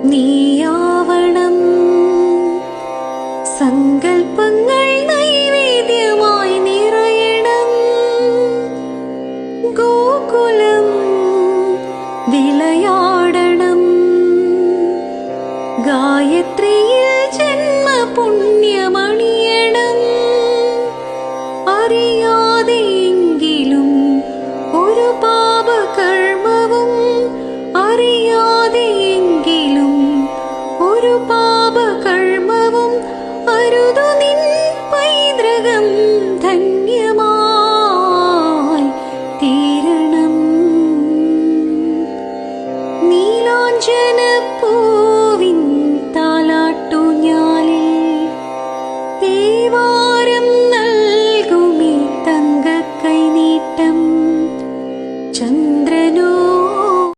നീയാവണം. സങ്കൽപ്പങ്ങൾ നൈവേദ്യമായി നിറയണം. ഗോകുലം വിളയാടണം. ഗായത്രിയിൽ ജന്മപുണ്യമണിയണം. അറിയാതെയെങ്കിലും ഒരു പാപകർമ്മവും അറിയാതെയെങ്കിലും ഒരു പാപകർമ്മവും അരുതു നിൻ പൈതൃകം ധന്യമായി തീരണം. നീലാഞ്ജനപ്പൂ